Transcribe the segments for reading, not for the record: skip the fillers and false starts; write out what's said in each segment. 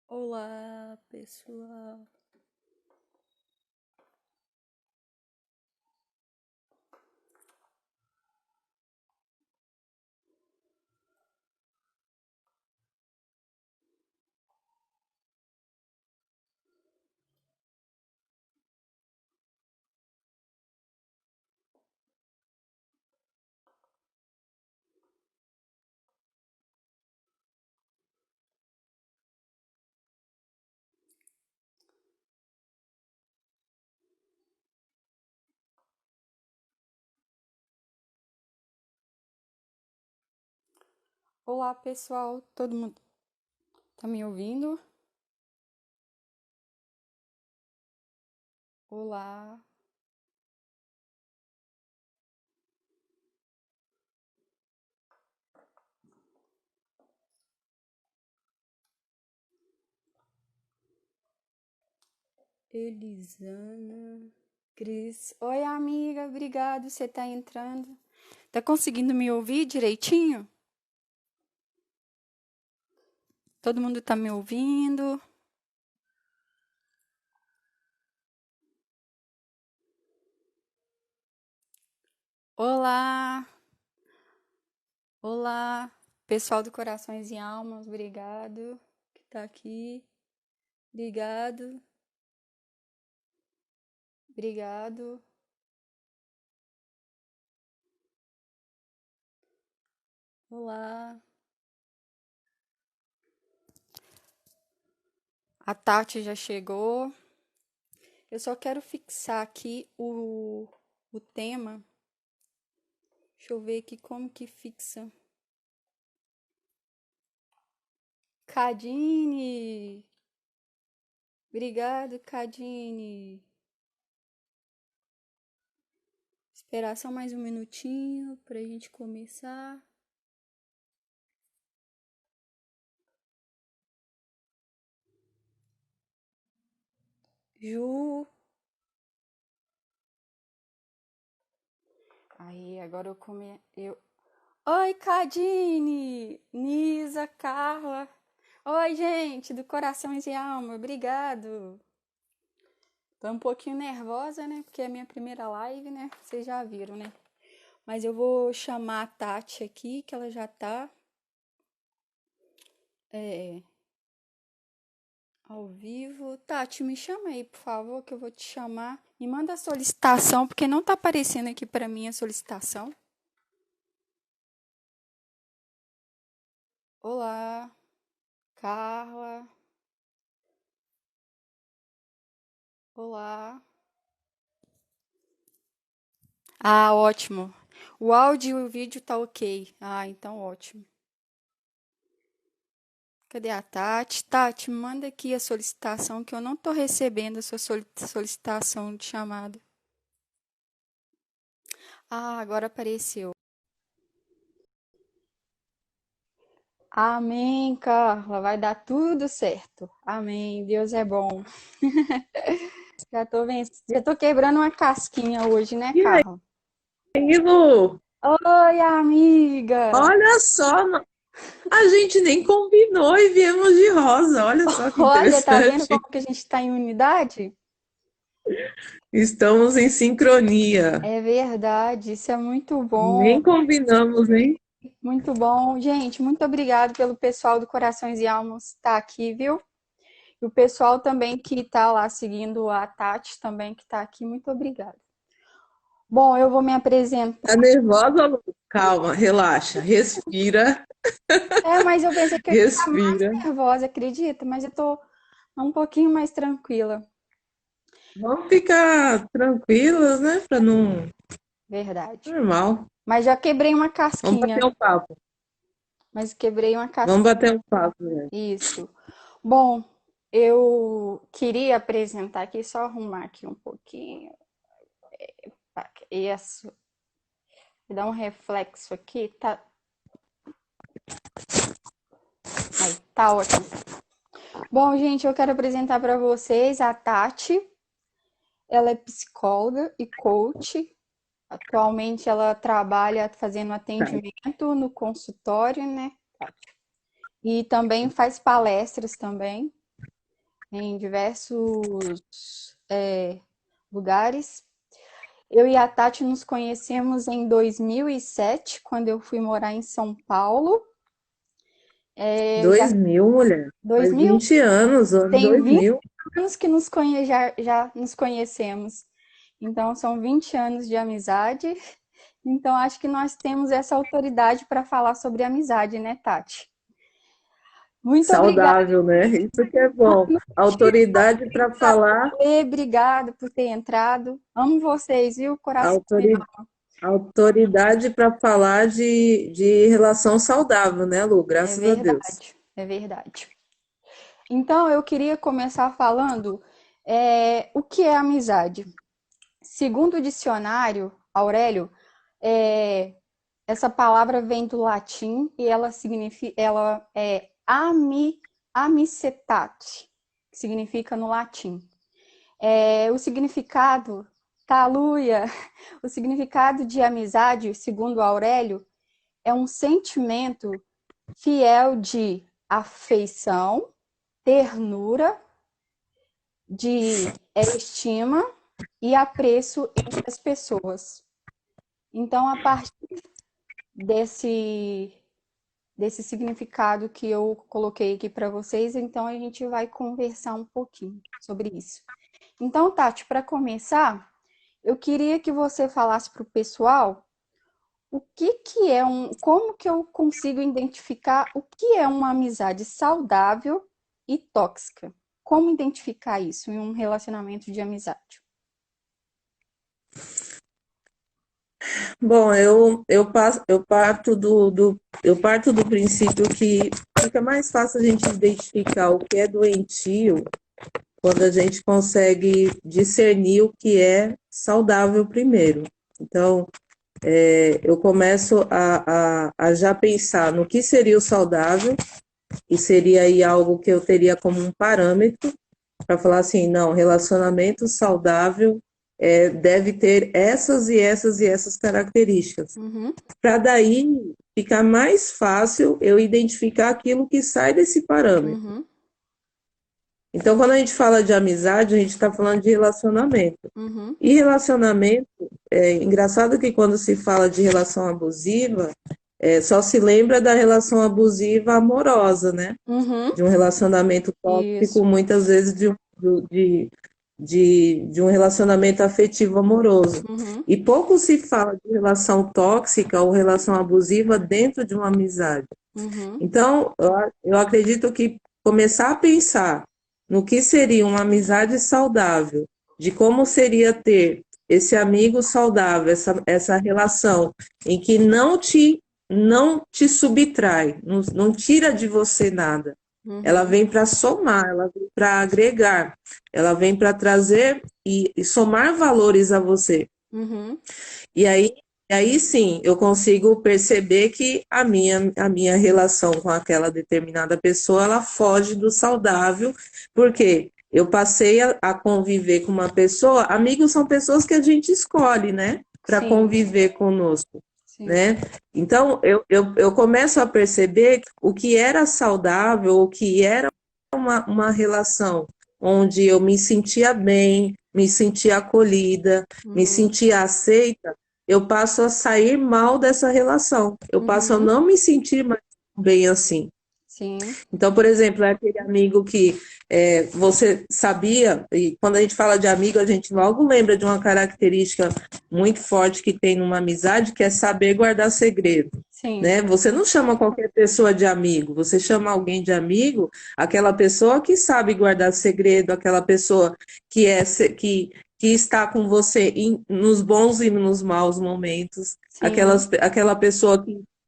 Olá, pessoal. Olá, pessoal. Todo mundo tá me ouvindo? Olá. Elisana, Cris. Oi, amiga. Obrigado. Você tá entrando. Tá conseguindo me ouvir direitinho? Todo mundo tá me ouvindo? Olá. Olá. Pessoal do Corações e Almas, obrigado que tá aqui. Obrigado. Obrigado. Olá. A Tati já chegou. Eu só quero fixar aqui o tema. Deixa eu ver aqui como que fixa. Cadine! Obrigado, Cadine. Esperar só mais um minutinho pra gente começar. Ju. Aí, agora eu come... eu. Oi, Cadine! Nisa, Carla. Oi, gente, do Corações e Alma. Obrigado. Tô um pouquinho nervosa, né? Porque é a minha primeira live, né? Vocês já viram, né? Mas eu vou chamar a Tati aqui, que ela já tá ao vivo. Tati, me chama aí, por favor, que eu vou te chamar. Me manda a solicitação, porque não tá aparecendo aqui pra mim a solicitação. Olá, Carla. Olá. Ah, ótimo. O áudio e o vídeo tá ok. Ah, então ótimo. Cadê a Tati? Tati, me manda aqui a solicitação, que eu não tô recebendo a sua solicitação de chamada. Ah, agora apareceu. Amém, Carla. Vai dar tudo certo. Amém. Deus é bom. Já tô quebrando uma casquinha hoje, né, E Carla? aí, Lu? Oi, amiga. Olha só, a gente nem combinou e viemos de rosa. Olha só que Olha, tá vendo interessante. como que a gente tá em unidade? Estamos em sincronia. É verdade. Isso é muito bom. Nem combinamos, hein? Muito bom. Gente, muito obrigado pelo pessoal do Corações e Almas estar aqui, viu? E o pessoal também que tá lá seguindo a Tati também que tá aqui. Muito obrigada. Bom, eu vou me apresentar. Tá nervosa, Lu? Calma, relaxa, respira, É, mas eu pensei que eu ia ficar mais respira. nervosa, acredita? Mas eu tô um pouquinho mais tranquila. Vamos ficar tranquilas, né? Para não. Verdade. Normal. Mas já quebrei uma Vamos casquinha. bater um papo. Mas quebrei uma Vamos casquinha. bater um papo, né? Isso. Bom, eu queria apresentar aqui, só arrumar aqui um pouquinho. Isso. Dar um reflexo aqui. Aí, tá ótimo. Bom, gente, eu quero apresentar para vocês a Tati. Ela é psicóloga e coach. Atualmente ela trabalha fazendo Tá. atendimento no consultório, né? E também faz palestras também. em diversos lugares. Eu e a Tati nos conhecemos em 2007, quando eu fui morar em São Paulo. Já 2000, mulher. Faz 2000, 20 anos, ano tem 20 2000. anos que já nos conhecemos. Então, são 20 anos de amizade. Então, acho que nós temos essa autoridade para falar sobre amizade, né, Tati? Muito obrigada Saudável, né? Isso que é bom. Autoridade para por falar, ter, obrigada por ter entrado. Amo vocês, viu? Coração. autori- autoridade para falar de relação saudável, né, Lu? É Graças a Deus. verdade, é verdade. Então, eu queria começar falando o que é amizade. Segundo o dicionário, Aurélio, é, essa palavra vem do latim e ela é amicetate, que significa no latim. O significado, Taluia, o significado de amizade, segundo Aurélio, é um sentimento fiel de afeição, ternura, de estima e apreço entre as pessoas. Então, a partir desse, desse significado que eu coloquei aqui para vocês, então a gente vai conversar um pouquinho sobre isso. Então, Tati, para começar, eu queria que você falasse para o pessoal como que eu consigo identificar o que é uma amizade saudável e tóxica? Como identificar isso em um relacionamento de amizade? Bom, eu parto do princípio que fica mais fácil a gente identificar o que é doentio quando a gente consegue discernir o que é saudável primeiro. Então, eu começo a já pensar no que seria o saudável, e seria aí algo que eu teria como um parâmetro para falar assim, não, relacionamento saudável deve ter essas e essas e essas características. Uhum, Para daí ficar mais fácil eu identificar aquilo que sai desse parâmetro. uhum, Então, quando a gente fala de amizade, a gente está falando de relacionamento. uhum, E relacionamento, é engraçado que quando se fala de relação abusiva, só se lembra da relação abusiva amorosa, né? uhum. De um relacionamento Isso. tóxico, muitas vezes de um relacionamento afetivo amoroso. Uhum, E pouco se fala de relação tóxica ou relação abusiva dentro de uma amizade. uhum, Então, eu acredito que começar a pensar no que seria uma amizade saudável, de como seria ter esse amigo saudável, essa relação em que não te subtrai, não tira de você nada. Ela uhum, vem para somar, ela vem para agregar, ela vem para trazer e somar valores a você. uhum, E aí sim, eu consigo perceber que a minha relação com aquela determinada pessoa, ela foge do saudável, porque eu passei a conviver com uma pessoa, amigos são pessoas que a gente escolhe, né, para sim, conviver conosco, sim, né? Então, eu começo a perceber o que era saudável, o que era uma relação onde eu me sentia bem, me sentia acolhida, me uhum, sentia aceita, eu passo a sair mal dessa relação. Eu passo a uhum, não me sentir mais bem assim. sim, Então, por exemplo, é aquele amigo que você sabia, e quando a gente fala de amigo, a gente logo lembra de uma característica muito forte que tem numa amizade, que é saber guardar segredo. sim, Né? Você não chama qualquer pessoa de amigo, você chama alguém de amigo, aquela pessoa que sabe guardar segredo, aquela pessoa que está com você nos bons e nos maus momentos, sim, aquela pessoa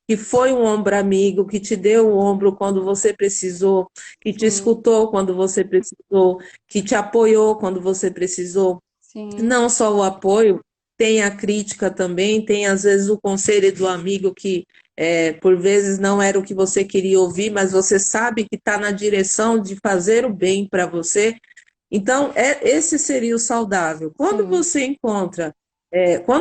que foi um ombro amigo, que te deu o ombro quando você precisou, que te sim, escutou quando você precisou, que te apoiou quando você precisou. sim, Não só o apoio, tem a crítica também, tem às vezes o conselho do amigo que por vezes não era o que você queria ouvir, mas você sabe que está na direção de fazer o bem para você. Então, esse seria o saudável. sim, Quando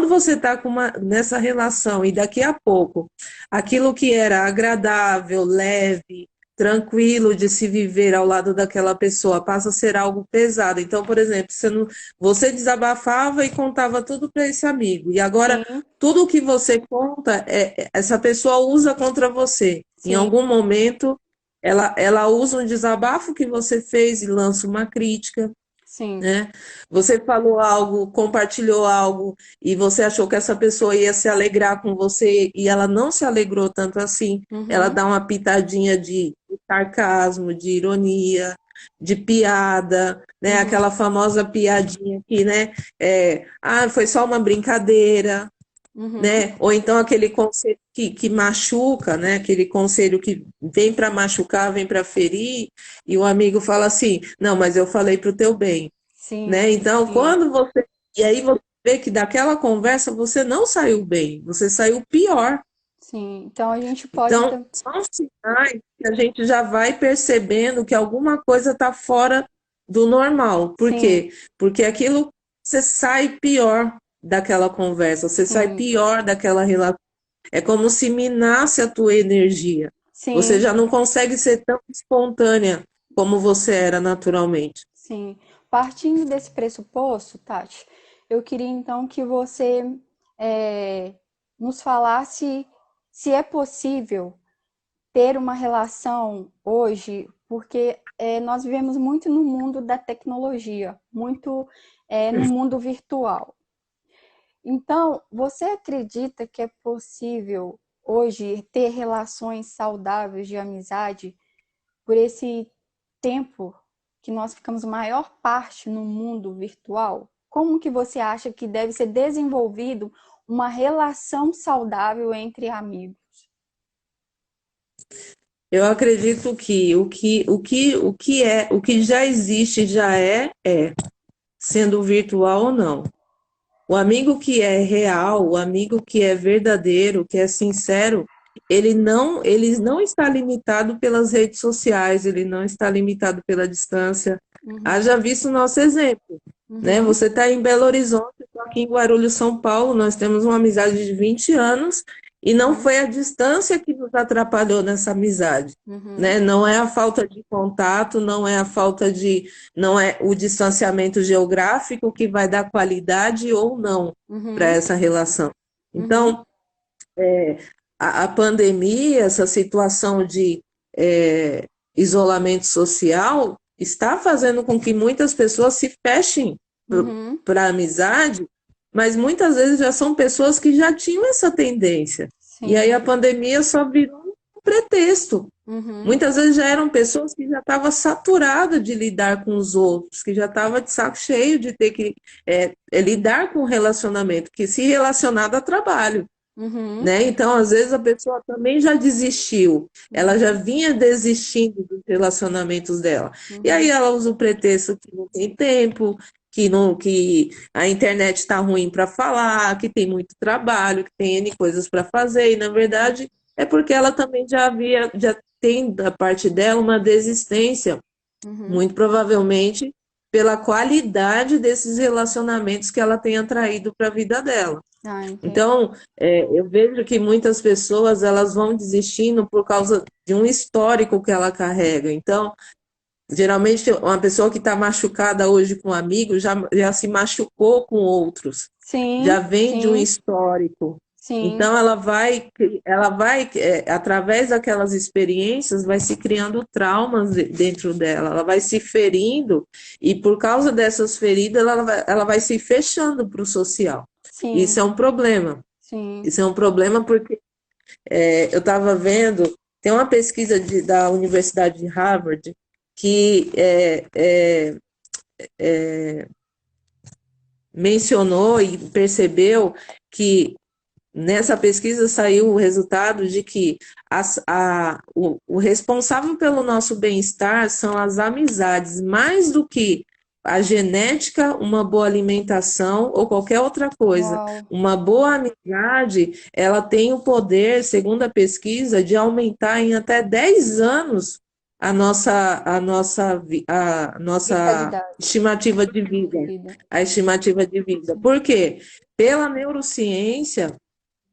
você está nessa relação e daqui a pouco aquilo que era agradável, leve, tranquilo de se viver ao lado daquela pessoa, passa a ser algo pesado. Então, por exemplo, você desabafava e contava tudo para esse amigo, e agora Sim, tudo o que você conta, essa pessoa usa contra você. Em sim, algum momento, ela usa um desabafo que você fez e lança uma crítica, sim. né? Você falou algo, compartilhou algo e você achou que essa pessoa ia se alegrar com você e ela não se alegrou tanto assim. Ela Uhum, dá uma pitadinha de sarcasmo, de ironia, de piada, né? uhum, Aquela famosa piadinha que, né? Foi só uma brincadeira, uhum. né? Ou então aquele conselho que machuca, né? Aquele conselho que vem para machucar, vem para ferir, e o amigo fala assim: não, mas eu falei para o teu bem, né? Sim, Então, sim, quando você. E aí você vê que daquela conversa você não saiu bem, você saiu pior. sim. Então a gente pode. Então, são sinais que a gente já vai percebendo que alguma coisa está fora do normal. Por Sim, quê? Porque aquilo você sai pior daquela conversa, você sai sim, pior daquela relação. É como se minasse a tua energia. Você sim, já não consegue ser tão espontânea como você era naturalmente. sim. Partindo desse pressuposto, Tati, eu queria então que você eh, nos falasse se é possível ter uma relação hoje, porque nós vivemos muito no mundo da tecnologia, muito no mundo virtual. Então, você acredita que é possível hoje ter relações saudáveis de amizade por esse tempo que nós ficamos maior parte no mundo virtual? Como que você acha que deve ser desenvolvido uma relação saudável entre amigos? Eu acredito que o que já existe já sendo virtual ou não. O amigo que é real, o amigo que é verdadeiro, que é sincero, ele não está limitado pelas redes sociais, ele não está limitado pela distância. Uhum, Haja visto o nosso exemplo, né? uhum, Você está em Belo Horizonte, eu estou aqui em Guarulhos, São Paulo, nós temos uma amizade de 20 anos e não uhum, foi a distância que nos atrapalhou nessa amizade, uhum, né? Não é a falta de contato, não é o distanciamento geográfico que vai dar qualidade ou não para uhum, essa relação. uhum, Então, a pandemia, essa situação de é, isolamento social, está fazendo com que muitas pessoas se fechem uhum, para a amizade, mas muitas vezes já são pessoas que já tinham essa tendência. E aí a sim, pandemia só virou um pretexto. uhum, Muitas vezes já eram pessoas que já estavam saturadas de lidar com os outros, que já estavam de saco cheio de ter que lidar com o relacionamento, que se relacionar dá trabalho, uhum, né? Então, às vezes, a pessoa também já desistiu, ela já uhum, vinha desistindo dos relacionamentos dela. E aí uhum, ela usa o pretexto que não tem tempo, que a internet está ruim para falar, que tem muito trabalho, que tem N coisas para fazer, e na verdade é porque ela também já tem da parte dela uma desistência, uhum. muito provavelmente pela qualidade desses relacionamentos que ela tem atraído para a vida dela. Ah, entendi. Então, eu vejo que muitas pessoas elas vão desistindo por causa de um histórico que ela carrega. Então, geralmente, uma pessoa que está machucada hoje com um amigo já se machucou com outros, já Sim, vem de um sim, histórico. sim, Então, através daquelas experiências, vai se criando traumas dentro dela, ela vai se ferindo, e por causa dessas feridas, ela vai se fechando para o social. Isso sim, é um problema. sim. Isso é um problema porque eu estava vendo, tem uma pesquisa da Universidade de Harvard que mencionou e percebeu que nessa pesquisa saiu o resultado de que o responsável pelo nosso bem-estar são as amizades, mais do que a genética, uma boa alimentação ou qualquer outra coisa. Uau. Uma boa amizade, ela tem o poder, segundo a pesquisa, de aumentar em até 10 anos a nossa Vitalidade estimativa de de vida. vida. A estimativa de vida. Sim. Por quê? Pela neurociência,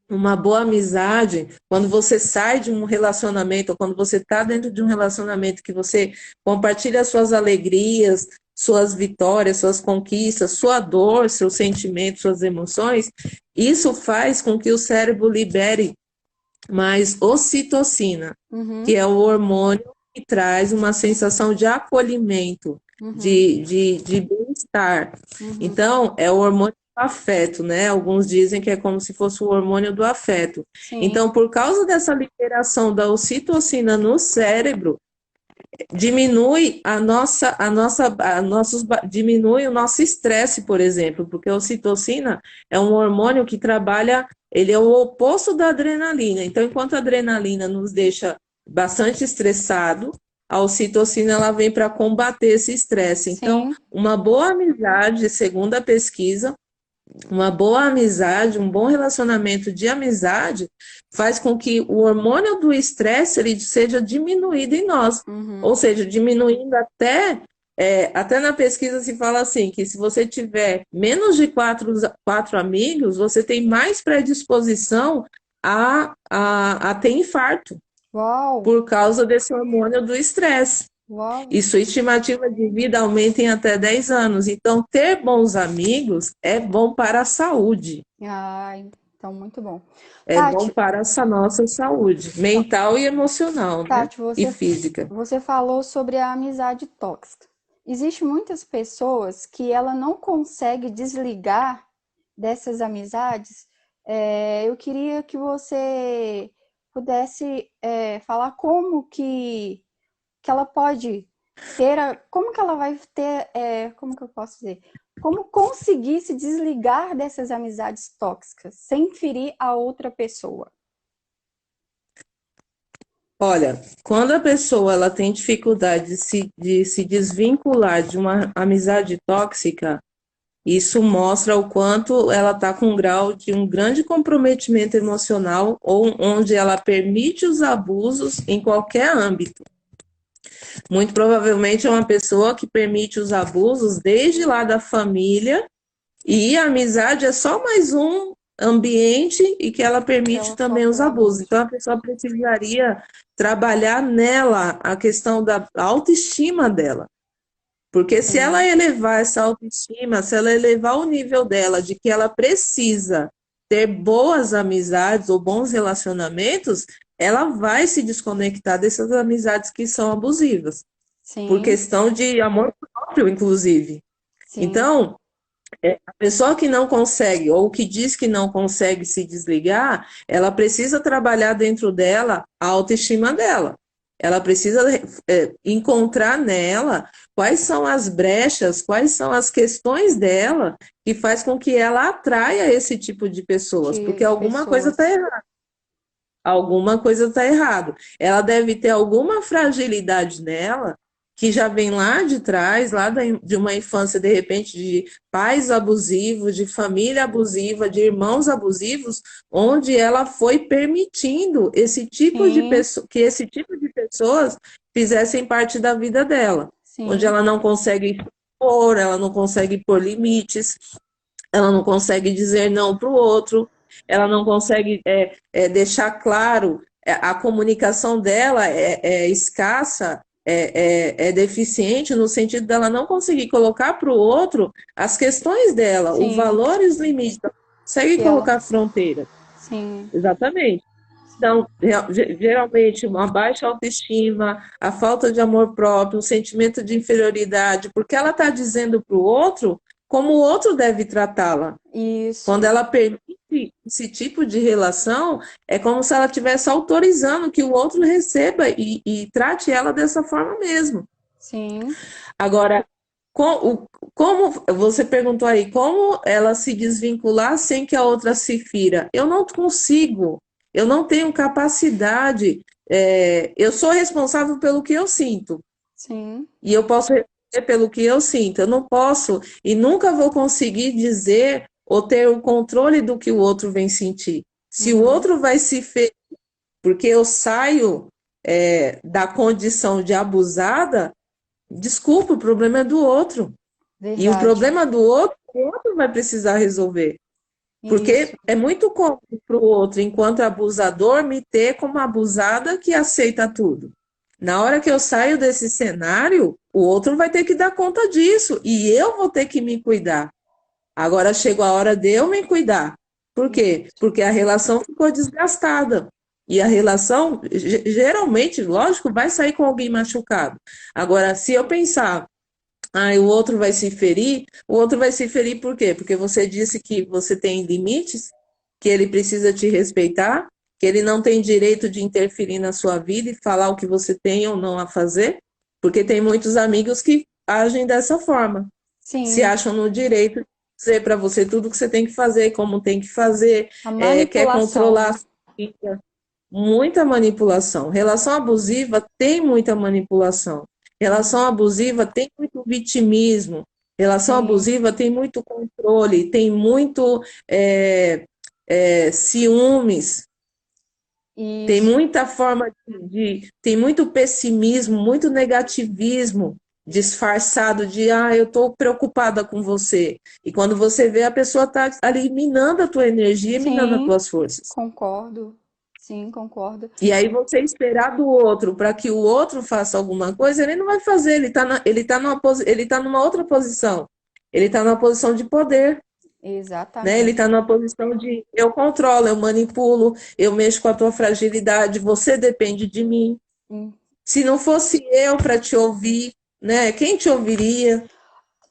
Uma boa amizade, quando você sai de um relacionamento, ou quando você está dentro de um relacionamento que você compartilha suas alegrias, suas vitórias, suas conquistas, sua dor, seus sentimentos, suas emoções, isso faz com que o cérebro libere mais ocitocina, que Uhum, é o hormônio que traz uma sensação de acolhimento, uhum, de bem-estar. uhum. Então, é o hormônio do afeto, né? Alguns dizem que é como se fosse o hormônio do afeto. Sim, Então, por causa dessa liberação da ocitocina no cérebro, diminui diminui o nosso estresse, por exemplo, porque a ocitocina é um hormônio que trabalha, ele é o oposto da adrenalina. Então, enquanto a adrenalina nos deixa bastante estressado, a ocitocina ela vem para combater esse estresse. Então, sim. uma boa amizade, segundo a pesquisa, uma boa amizade, um bom relacionamento de amizade faz com que o hormônio do estresse ele seja diminuído em nós. Ou Uhum. seja, diminuindo até na pesquisa se fala assim, que se você tiver menos de quatro amigos, você tem mais predisposição a ter infarto, Uau, por causa desse hormônio do estresse. uau. E sua estimativa de vida aumenta em até 10 anos. Então, ter bons amigos é bom para a saúde, Ai, então muito bom. é bom Tati, para essa nossa saúde, então, mental e emocional, né? Tati, E física. você falou sobre a amizade tóxica. Existem muitas pessoas que ela não consegue desligar dessas amizades. Eu queria que você pudesse falar que ela pode como que ela vai ter, como que eu posso dizer? Como conseguir se desligar dessas amizades tóxicas sem ferir a outra pessoa? Olha, quando a pessoa ela tem dificuldade de se desvincular de uma amizade tóxica, isso mostra o quanto ela está com um grau de um grande comprometimento emocional, ou onde ela permite os abusos em qualquer âmbito. Muito provavelmente é uma pessoa que permite os abusos desde lá da família, e a amizade é só mais um ambiente e que ela Que permite ela também os sofre abusos. abuso. Então a pessoa precisaria trabalhar nela a questão da autoestima dela. Porque se ela Sim, elevar essa autoestima, se ela elevar o nível dela de que ela precisa ter boas amizades ou bons relacionamentos, ela vai se desconectar dessas amizades que são abusivas, por sim, questão de amor próprio, inclusive. sim, Então, a pessoa que não consegue, ou que diz que não consegue se desligar, ela precisa trabalhar dentro dela a autoestima dela. Ela precisa encontrar nela quais são as brechas, quais são as questões dela que faz com que ela atraia esse tipo de pessoas, porque de alguma coisa está pessoas. errada. Alguma coisa está errado. Ela deve ter alguma fragilidade nela que já vem lá de trás, de uma infância, de repente, de pais abusivos, de família abusiva, de irmãos abusivos, onde ela foi permitindo Sim, que esse tipo de pessoas fizessem parte da vida dela, onde sim, ela não consegue pôr, ela não consegue pôr limites, ela não consegue dizer não para o outro, ela não consegue deixar claro, a comunicação dela é escassa, é deficiente no sentido dela não conseguir colocar para o outro as questões dela, o sim, valor e os limites, ela não consegue que ela, colocar fronteira. sim, Exatamente. Então, geralmente, uma baixa autoestima, a falta de amor próprio, um sentimento de inferioridade, porque ela está dizendo para o outro como o outro deve tratá-la. Quando isso, ela permite esse tipo de relação, é como se ela estivesse autorizando que o outro receba e trate ela dessa forma mesmo. sim, Agora, como você perguntou aí, como ela se desvincular sem que a outra se fira? Eu não consigo, eu não tenho capacidade, eu sou responsável pelo que eu sinto. sim, E eu posso responder pelo que eu sinto. Eu não posso e nunca vou conseguir dizer ou ter o controle do que o outro vem sentir. Se o uhum, outro vai se ferir porque eu saio da condição de abusada, desculpa, o problema é do outro. E o verdade. problema do outro vai precisar resolver. Isso, Porque é muito cômodo para o outro, enquanto abusador, me ter como abusada que aceita tudo. Na hora que eu saio desse cenário, o outro vai ter que dar conta disso e eu vou ter que me cuidar. Agora chegou a hora de eu me cuidar. Por quê? isso. Porque a relação ficou desgastada. E a relação, geralmente, lógico, vai sair com alguém machucado. Agora, se eu pensar, o outro vai se ferir, o outro vai se ferir por quê? Porque você disse que você tem limites, que ele precisa te respeitar, que ele não tem direito de interferir na sua vida e falar o que você tem ou não a fazer, porque tem muitos amigos que agem dessa forma, se Sim, acham no direito de dizer para você tudo o que você tem que fazer, como tem que fazer, a quer manipulação, controlar a né? sua vida. Muita manipulação. Relação abusiva tem muita manipulação. Relação Uhum. abusiva tem muito vitimismo. Relação Sim, abusiva tem muito controle, tem muito ciúmes, tem isso. muita forma tem muito pessimismo, muito negativismo disfarçado de, eu estou preocupada com você. E quando você vê, a pessoa está ali minando a tua energia, minando as Sim, tuas forças. concordo. Sim, concordo. E aí você esperar do outro para que o outro faça alguma coisa, ele não vai fazer, ele tá numa outra posição. Ele está numa posição de poder, né? Ele está Exatamente. numa posição de eu controlo, eu manipulo, eu mexo com a tua fragilidade, você depende de mim. Hum, Se não fosse eu para te ouvir, né? Quem te ouviria?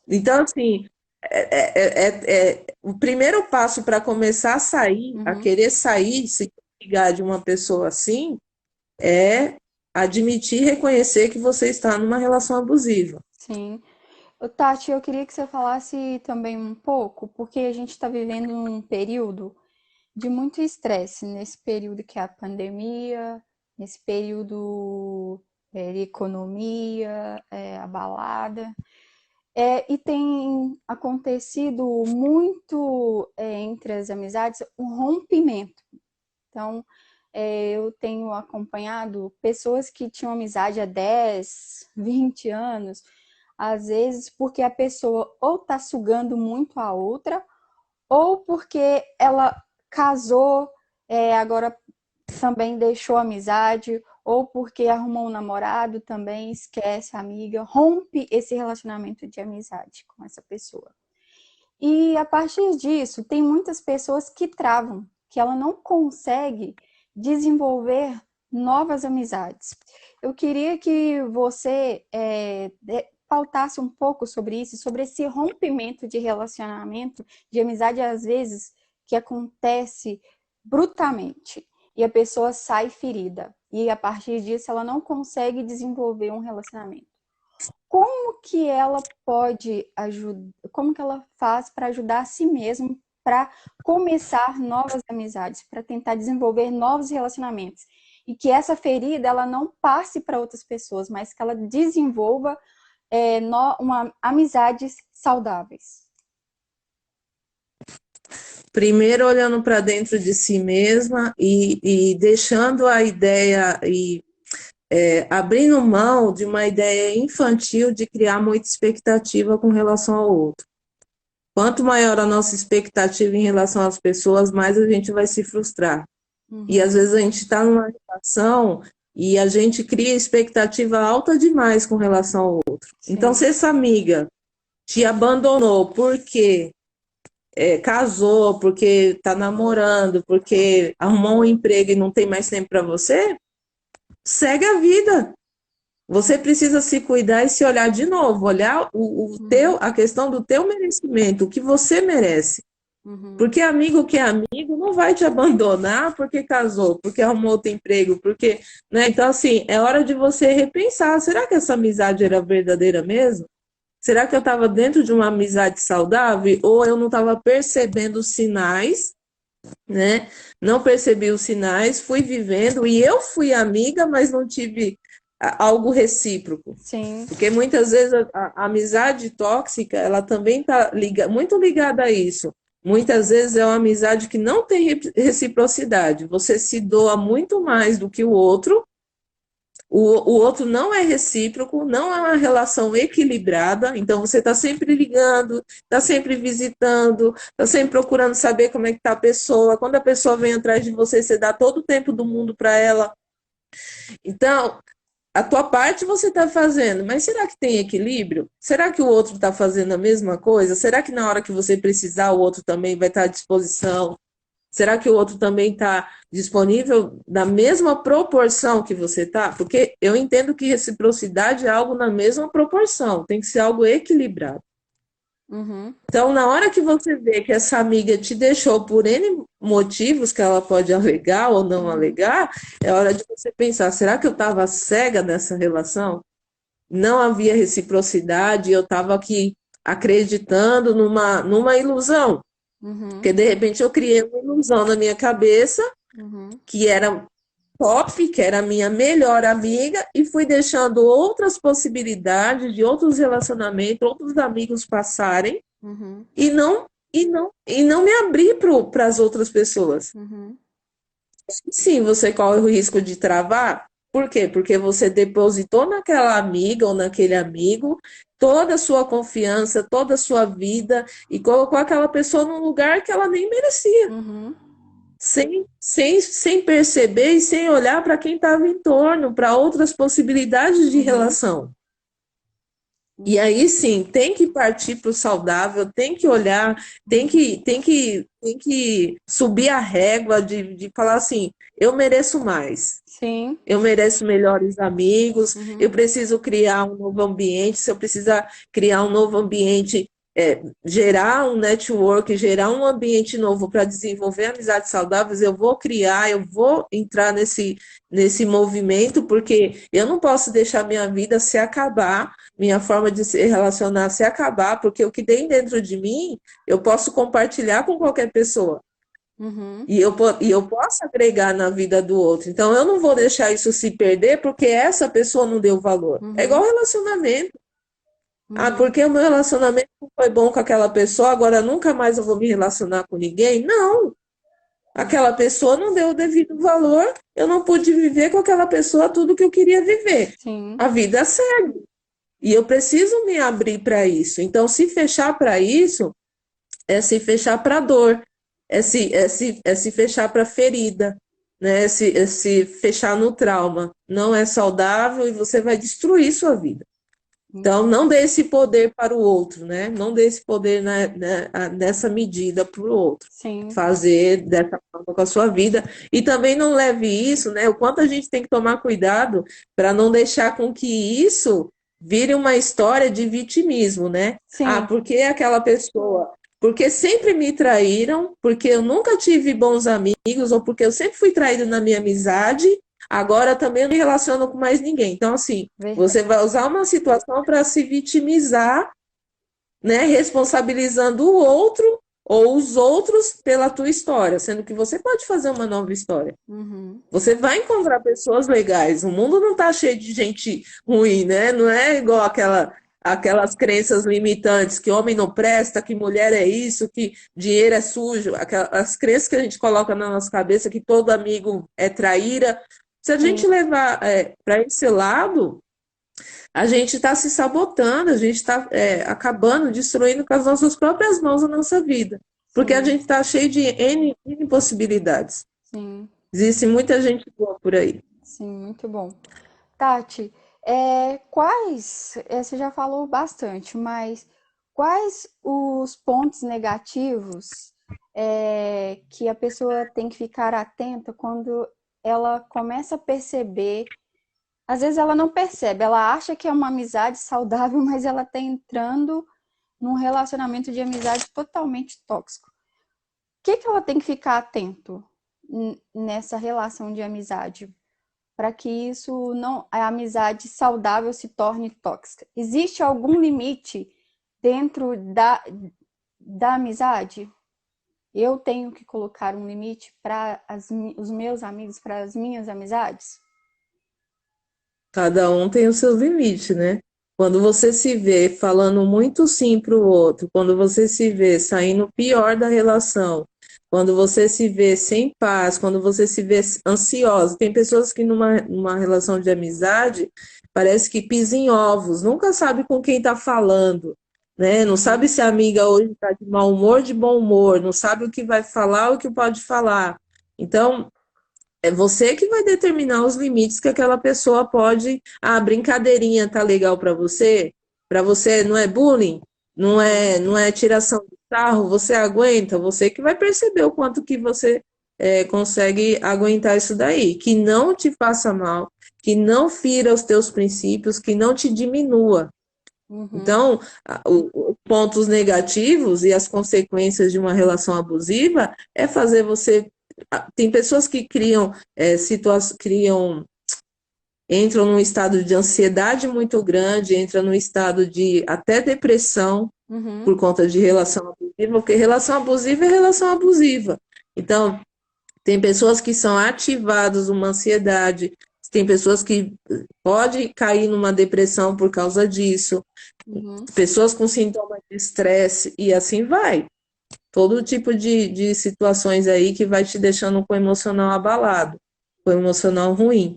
Então, assim, o primeiro passo para começar a sair, a uhum, querer sair, se ligar de uma pessoa assim, é admitir e reconhecer que você está numa relação abusiva. sim. Ô, Tati, eu queria que você falasse também um pouco, porque a gente está vivendo um período de muito estresse, nesse período que é a pandemia, nesse período de economia abalada. E tem acontecido muito entre as amizades um rompimento. Então, eu tenho acompanhado pessoas que tinham amizade há 10, 20 anos, às vezes porque a pessoa ou está sugando muito a outra, ou porque ela casou, agora também deixou a amizade, ou porque arrumou um namorado, também esquece a amiga, rompe esse relacionamento de amizade com essa pessoa. E a partir disso, tem muitas pessoas que travam, que ela não consegue desenvolver novas amizades. Eu queria que você pautasse um pouco sobre isso, sobre esse rompimento de relacionamento, de amizade, às vezes, que acontece brutamente e a pessoa sai ferida. E a partir disso, ela não consegue desenvolver um relacionamento. Como que ela pode ajudar, como que ela faz para ajudar a si mesma para começar novas amizades, para tentar desenvolver novos relacionamentos e que essa ferida ela não passe para outras pessoas, mas que ela desenvolva amizades saudáveis. Primeiro, olhando para dentro de si mesma e deixando a ideia abrindo mão de uma ideia infantil de criar muita expectativa com relação ao outro. Quanto maior a nossa expectativa em relação às pessoas, mais a gente vai se frustrar. E às Uhum, vezes a gente está numa relação e a gente cria expectativa alta demais com relação ao outro. Então, sim. se essa amiga te abandonou porque casou, porque está namorando, porque arrumou um emprego e não tem mais tempo para você, segue a vida. Você precisa se cuidar e se olhar de novo, olhar Uhum, a questão do teu merecimento, o que você merece. uhum, Porque amigo que é amigo não vai te abandonar porque casou, porque arrumou outro emprego, porque, né? Então, assim, é hora de você repensar. Será que essa amizade era verdadeira mesmo? Será que eu estava dentro de uma amizade saudável ou eu não estava percebendo os sinais, né? Não percebi os sinais, fui vivendo e eu fui amiga, mas não tive algo recíproco. sim. Porque muitas vezes a amizade tóxica, ela também está muito ligada a isso. Muitas vezes é uma amizade que não tem reciprocidade. Você se doa muito mais do que o o outro não é recíproco, não é uma relação equilibrada, então você está sempre ligando, está sempre visitando, está sempre procurando saber como é que está a pessoa. Quando a pessoa vem atrás de você, você dá todo o tempo do mundo para ela. Então, a tua parte você está fazendo, mas será que tem equilíbrio? Será que o outro está fazendo a mesma coisa? Será que na hora que você precisar, o outro também vai estar à disposição? Será que o outro também está disponível na mesma proporção que você está? Porque eu entendo que reciprocidade é algo na mesma proporção, tem que ser algo equilibrado. Uhum. Então, na hora que você vê que essa amiga te deixou por N motivos que ela pode alegar ou não alegar, é hora de você pensar: será que eu estava cega nessa relação? Não havia reciprocidade, eu estava aqui acreditando numa ilusão. Uhum. Porque de repente eu criei uma ilusão na minha cabeça Uhum. que era top, que era a minha melhor amiga, e fui deixando outras possibilidades de outros relacionamentos, outros amigos passarem Uhum. e não me abrir para as outras pessoas. Uhum. Sim, você corre o risco de travar. Por quê? Porque você depositou naquela amiga ou naquele amigo toda a sua confiança, toda a sua vida e colocou aquela pessoa num lugar que ela nem merecia, Uhum. sem perceber e sem olhar para quem estava em torno, para outras possibilidades de Uhum. relação. E aí sim, tem que partir para o saudável, tem que olhar, tem que subir a régua de falar assim: eu mereço mais. Sim. Eu mereço melhores amigos, eu Uhum. preciso criar um novo ambiente. Se eu precisar criar um novo ambiente, gerar um network, gerar um ambiente novo para desenvolver amizades saudáveis, eu vou criar, eu vou entrar nesse movimento, porque eu não posso deixar minha vida se acabar, minha forma de se relacionar se acabar, porque o que tem dentro de mim, eu posso compartilhar com qualquer pessoa. Uhum. E eu posso agregar na vida do outro. Então, eu não vou deixar isso se perder porque essa pessoa não deu valor. É igual Uhum. relacionamento. Ah, Uhum. porque o meu relacionamento não foi bom com aquela pessoa, agora nunca mais eu vou me relacionar com ninguém? Não. Aquela pessoa não deu o devido valor, eu não pude viver com aquela pessoa tudo que eu queria viver. Sim. A vida segue. E eu preciso me abrir para isso. Então, se fechar para isso, é se fechar para a dor, é se fechar para a ferida, né? É se fechar no trauma. Não é saudável e você vai destruir sua vida. Então, não dê esse poder para o outro, né? Não dê esse poder nessa medida para o outro. Sim. Fazer dessa forma com a sua vida. E também não leve isso, né? O quanto a gente tem que tomar cuidado para não deixar com que isso vire uma história de vitimismo, né? Ah, Sim. porque aquela pessoa. Porque sempre me traíram, porque eu nunca tive bons amigos, ou porque eu sempre fui traído na minha amizade, agora também eu não me relaciono com mais ninguém. Então, assim, Verdade. você vai usar uma situação para se vitimizar, né, responsabilizando o outro ou os outros pela tua história, sendo que você pode fazer uma nova história. Uhum. Você vai encontrar pessoas legais. O mundo não está cheio de gente ruim, né? Não é igual aquelas crenças limitantes que homem não presta, que mulher é isso, que dinheiro é sujo, as crenças que a gente coloca na nossa cabeça que todo amigo é traíra. Se a Sim. gente levar para esse lado, a gente está se sabotando, a gente está acabando, destruindo com as nossas próprias mãos a nossa vida. Porque a Sim. gente está cheio de N possibilidades. Sim. Existe muita gente boa por aí. Sim. Muito bom. Tati, você já falou bastante, mas quais os pontos negativos que a pessoa tem que ficar atenta quando ela começa a perceber? Às vezes ela não percebe, ela acha que é uma amizade saudável, mas ela está entrando num relacionamento de amizade totalmente tóxico. O que que ela tem que ficar atento nessa relação de amizade? Para que isso não, a amizade saudável se torne tóxica. Existe algum limite dentro da amizade? Eu tenho que colocar um limite para os meus amigos, para as minhas amizades? Cada um tem o seu limite, né? Quando você se vê falando muito sim para o outro, quando você se vê saindo pior da relação, quando você se vê sem paz, quando você se vê ansiosa. Tem pessoas que numa relação de amizade parece que pisa em ovos, nunca sabe com quem está falando, né? Não sabe se a amiga hoje está de mau humor, de bom humor, não sabe o que vai falar, o que pode falar. Então, é você que vai determinar os limites que aquela pessoa pode. Ah, brincadeirinha tá legal para você? Para você não é bullying? Não é tiração de sarro? Você aguenta? Você que vai perceber o quanto que você consegue aguentar isso daí. Que não te faça mal, que não fira os teus princípios, que não te diminua. Uhum. Então, os pontos negativos e as consequências de uma relação abusiva é fazer você. Tem pessoas que entram num estado de ansiedade muito grande, entram num estado de até depressão Uhum. por conta de relação abusiva, porque relação abusiva é relação abusiva. Então, tem pessoas que são ativadas uma ansiedade, tem pessoas que podem cair numa depressão por causa disso, Uhum. pessoas com sintomas de estresse, e assim vai. Todo tipo de situações aí que vai te deixando com o emocional abalado, com o emocional ruim.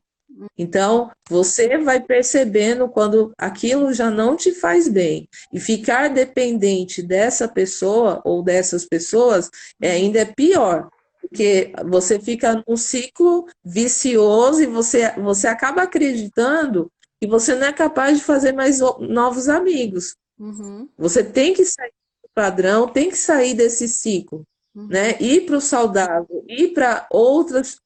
Então, você vai percebendo quando aquilo já não te faz bem. E ficar dependente dessa pessoa ou dessas pessoas ainda é pior. Porque você fica num ciclo vicioso e você acaba acreditando que você não é capaz de fazer mais novos amigos. Uhum. Você tem que sair do padrão, tem que sair desse ciclo, Uhum. né? Ir para o saudável, ir para outras.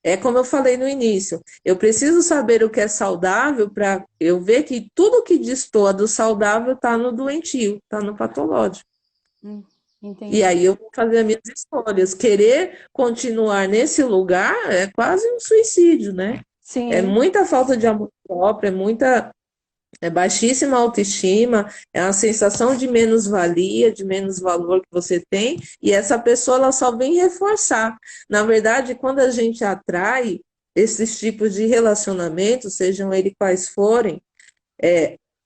É como eu falei no início, eu preciso saber o que é saudável para eu ver que tudo que destoa do saudável está no doentio, está no patológico. Hum, E Entendi. aí eu vou fazer as minhas escolhas. Querer continuar nesse lugar é quase um suicídio, né? É Sim. muita falta de amor próprio, é baixíssima autoestima, é uma sensação de menos-valia, de menos valor que você tem, e essa pessoa ela só vem reforçar. Na verdade, quando a gente atrai esses tipos de relacionamentos, sejam eles quais forem,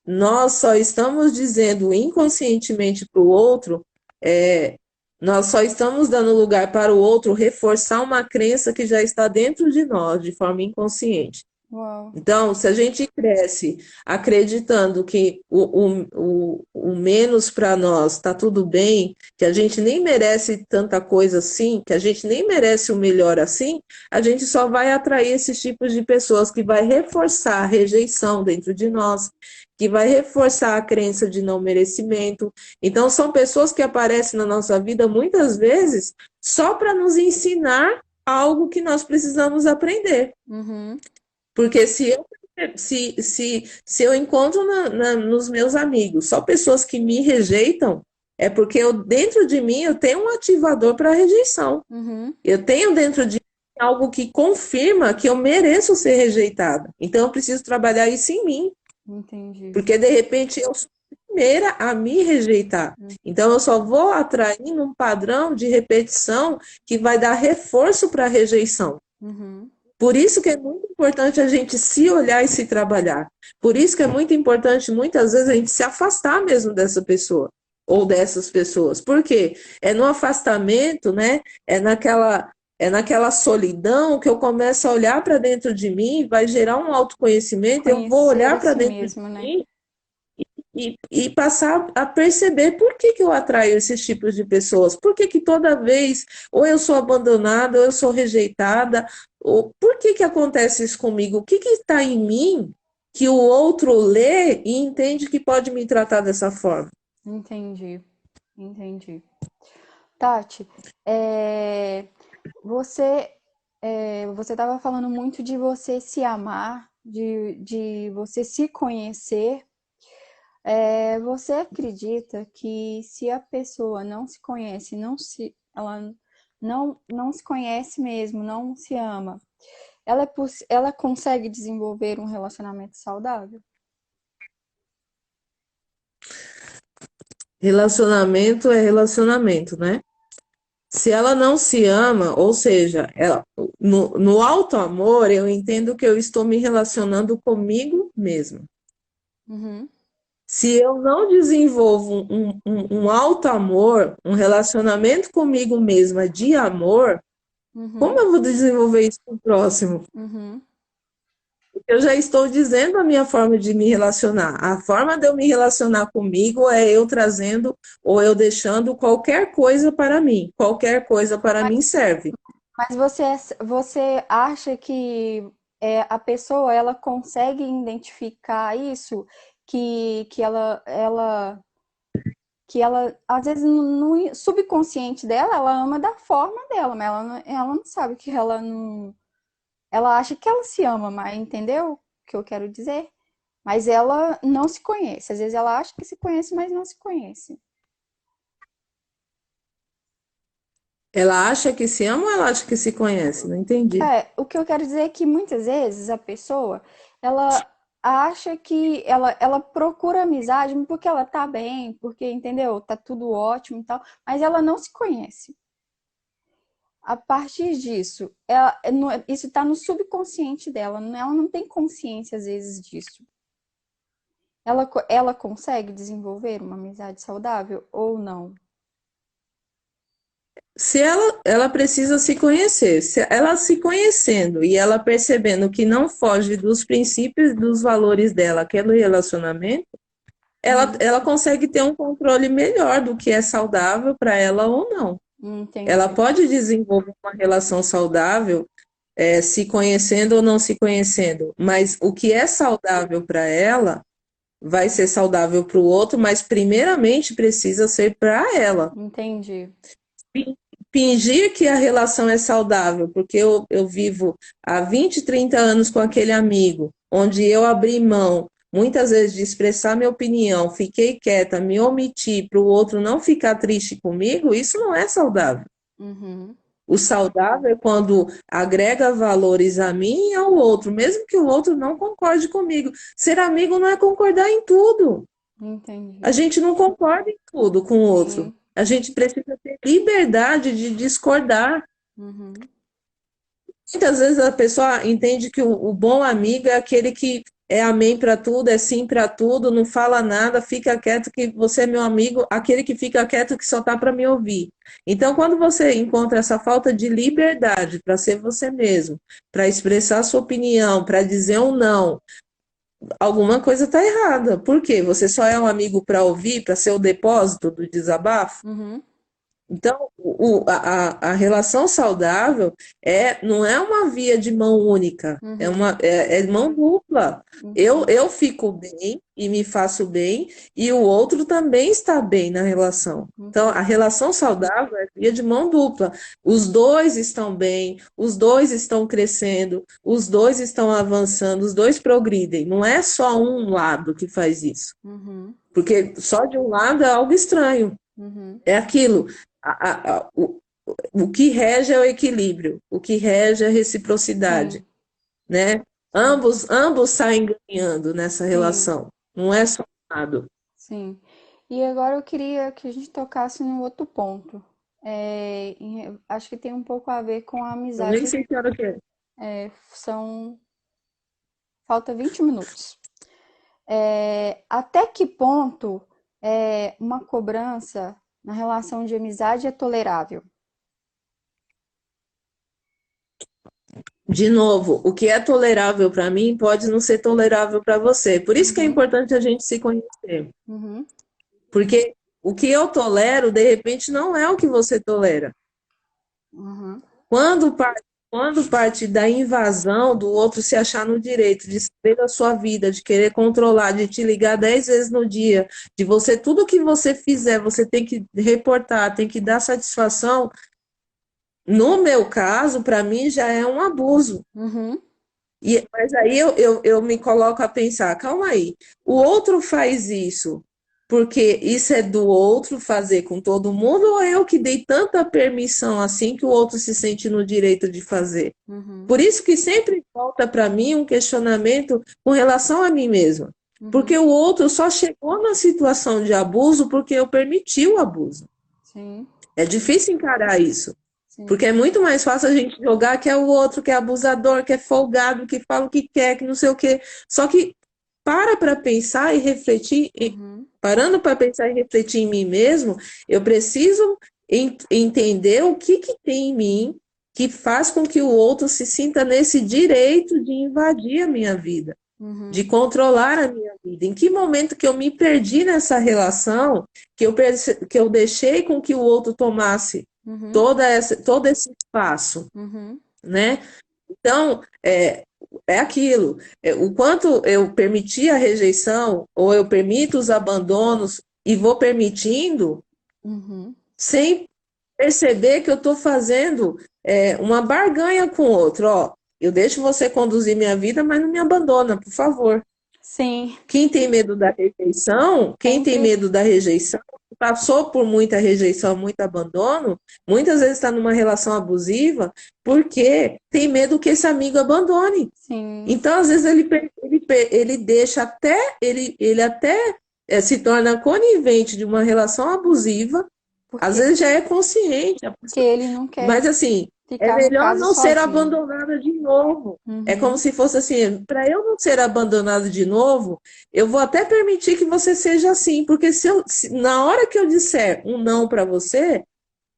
nós só estamos dizendo inconscientemente para o outro, é, nós só estamos dando lugar para o outro reforçar uma crença que já está dentro de nós, de forma inconsciente. Uau. Então, se a gente cresce acreditando que o menos para nós está tudo bem, que a gente nem merece tanta coisa assim, que a gente nem merece o melhor assim, a gente só vai atrair esses tipos de pessoas que vai reforçar a rejeição dentro de nós, que vai reforçar a crença de não merecimento. Então, são pessoas que aparecem na nossa vida muitas vezes só para nos ensinar algo que nós precisamos aprender. Uhum. Porque se eu encontro nos meus amigos só pessoas que me rejeitam, é porque dentro de mim eu tenho um ativador para rejeição. Uhum. Eu tenho dentro de mim algo que confirma que eu mereço ser rejeitada. Então eu preciso trabalhar isso em mim, Entendi. porque de repente eu sou a primeira a me rejeitar. Então eu só vou atraindo um padrão de repetição que vai dar reforço para a rejeição. Uhum. Por isso que é muito importante a gente se olhar e se trabalhar. Por isso que é muito importante, muitas vezes, a gente se afastar mesmo dessa pessoa ou dessas pessoas. Por quê? É no afastamento, né? É naquela solidão que eu começo a olhar para dentro de mim, vai gerar um autoconhecimento, eu vou Conhecer olhar a para si dentro de mesmo, né? mim e passar a perceber por que eu atraio esses tipos de pessoas. Por que toda vez ou eu sou abandonada, ou eu sou rejeitada, ou por que acontece isso comigo? O que está em mim que o outro lê e entende que pode me tratar dessa forma? Entendi. Entendi. Tati, é, você você estava falando muito de você se amar, de você se conhecer. Você acredita que se a pessoa não se conhece, ela não se conhece mesmo, não se ama, ela consegue desenvolver um relacionamento saudável? Relacionamento é relacionamento, né? Se ela não se ama, ou seja, no alto amor, eu entendo que eu estou me relacionando comigo mesma. Uhum. Se eu não desenvolvo um alto amor, um relacionamento comigo mesma de amor, como Uhum, eu vou desenvolver isso com o próximo? uhum. Eu já estou dizendo a minha forma de me relacionar. A forma de eu me relacionar comigo é eu trazendo ou eu deixando qualquer coisa para mim. Qualquer coisa para mim serve. Mas você acha que a pessoa ela consegue identificar isso? Que ela, às vezes, no subconsciente dela, ela ama da forma dela, mas ela não sabe que ela não. Ela acha que ela se ama, mas entendeu o que eu quero dizer? Mas ela não se conhece. Às vezes ela acha que se conhece, mas não se conhece. Ela acha que se ama ou ela acha que se conhece? Não entendi. O que eu quero dizer é que muitas vezes a pessoa, ela acha que ela procura amizade porque ela tá bem, porque, entendeu? Tá tudo ótimo e tal, mas ela não se conhece. A partir disso, isso tá no subconsciente dela, ela não tem consciência às vezes disso. Ela consegue desenvolver uma amizade saudável ou não? Se ela precisa se conhecer, se ela se conhecendo e ela percebendo que não foge dos princípios e dos valores dela, aquele relacionamento, Uhum, ela consegue ter um controle melhor do que é saudável para ela ou não. Ela entendi. pode desenvolver uma relação saudável, se conhecendo ou não se conhecendo, mas o que é saudável para ela vai ser saudável para o outro, mas primeiramente precisa ser para ela. Entendi. Fingir que a relação é saudável, porque eu vivo há 20, 30 anos com aquele amigo, onde eu abri mão, muitas vezes, de expressar minha opinião, fiquei quieta, me omiti para o outro não ficar triste comigo, isso não é saudável. Uhum, O saudável é quando agrega valores a mim e ao outro, mesmo que o outro não concorde comigo. Ser amigo não é concordar em tudo. A entendi. gente não concorda em tudo com o outro. Sim. A gente precisa ter liberdade de discordar. Uhum, Muitas vezes a pessoa entende que o bom amigo é aquele que é amém para tudo, é sim para tudo, não fala nada, fica quieto que você é meu amigo, aquele que fica quieto que só tá para me ouvir. Então, quando você encontra essa falta de liberdade para ser você mesmo, para expressar sua opinião, para dizer um não, alguma coisa está errada. Por quê? Você só é um amigo para ouvir, para ser o depósito do desabafo? uhum, Então, a relação saudável não é uma via de mão única, uhum, é mão dupla. entendi. Eu fico bem e me faço bem, e o outro também está bem na relação. Então, a Entendi. relação saudável é via de mão dupla. Os dois estão bem, os dois estão crescendo, os dois estão avançando, os dois progridem. Não é só um lado que faz isso, Uhum, porque só de um lado é algo estranho. uhum, É aquilo. O que rege é o equilíbrio, o que rege é a reciprocidade, sim, né? sim, Ambos saem ganhando nessa sim, relação. Não é só um lado. sim. E agora eu queria que a gente tocasse no outro ponto. Acho que tem um pouco a ver com a Eu nem amizade. sei que hora que é. São. Falta 20 minutos. Até que ponto uma cobrança na relação de amizade é tolerável? De novo, o que é tolerável para mim pode não ser tolerável para você. Por isso que é Uhum, importante a gente se conhecer. uhum, Porque o que eu tolero, de repente, não é o que você tolera. uhum, Quando parte, quando parte da invasão do outro se achar no direito de saber da sua vida, de querer controlar, de te ligar 10 vezes no dia, de você, tudo que você fizer, você tem que reportar, tem que dar satisfação. No meu caso, para mim, já é um abuso. uhum, Mas aí eu me coloco a pensar, calma aí, o outro faz isso porque isso é do outro fazer com todo mundo, ou eu que dei tanta permissão assim que o outro se sente no direito de fazer? uhum, Por isso que sempre volta para mim um questionamento com relação a mim mesma. Porque uhum. o outro só chegou na situação de abuso porque eu permiti o abuso. Sim, É difícil encarar isso. Porque sim, é muito mais fácil a gente jogar que é o outro, que é abusador, que é folgado, que fala o que quer, que não sei o quê. Só que para pensar e refletir, Uhum. parando para pensar e refletir em mim mesmo, eu preciso entender o que tem em mim que faz com que o outro se sinta nesse direito de invadir a minha vida, de Uhum. controlar a minha vida. Em que momento que eu me perdi nessa relação, que eu deixei com que o outro tomasse Uhum. todo esse espaço, Uhum. né? Então, é aquilo. O quanto eu permiti a rejeição, ou eu permito os abandonos e vou permitindo, Uhum. sem perceber que eu estou fazendo uma barganha com o outro. Ó, eu deixo você conduzir minha vida, mas não me abandona, por favor. Sim, Quem tem sempre. medo da rejeição, passou por muita rejeição, muito abandono, muitas vezes está numa relação abusiva, porque tem medo que esse amigo abandone. Sim, Então, às vezes, ele deixa até, ele até se torna conivente de uma relação abusiva, às porque vezes já é consciente, que ele não quer mas assim, é ficar, no melhor caso, não ser sozinho. abandonada de novo. É como Uhum. se fosse assim, para eu não ser abandonada de novo, eu vou até permitir que você seja assim, porque se na hora que eu disser um não para você,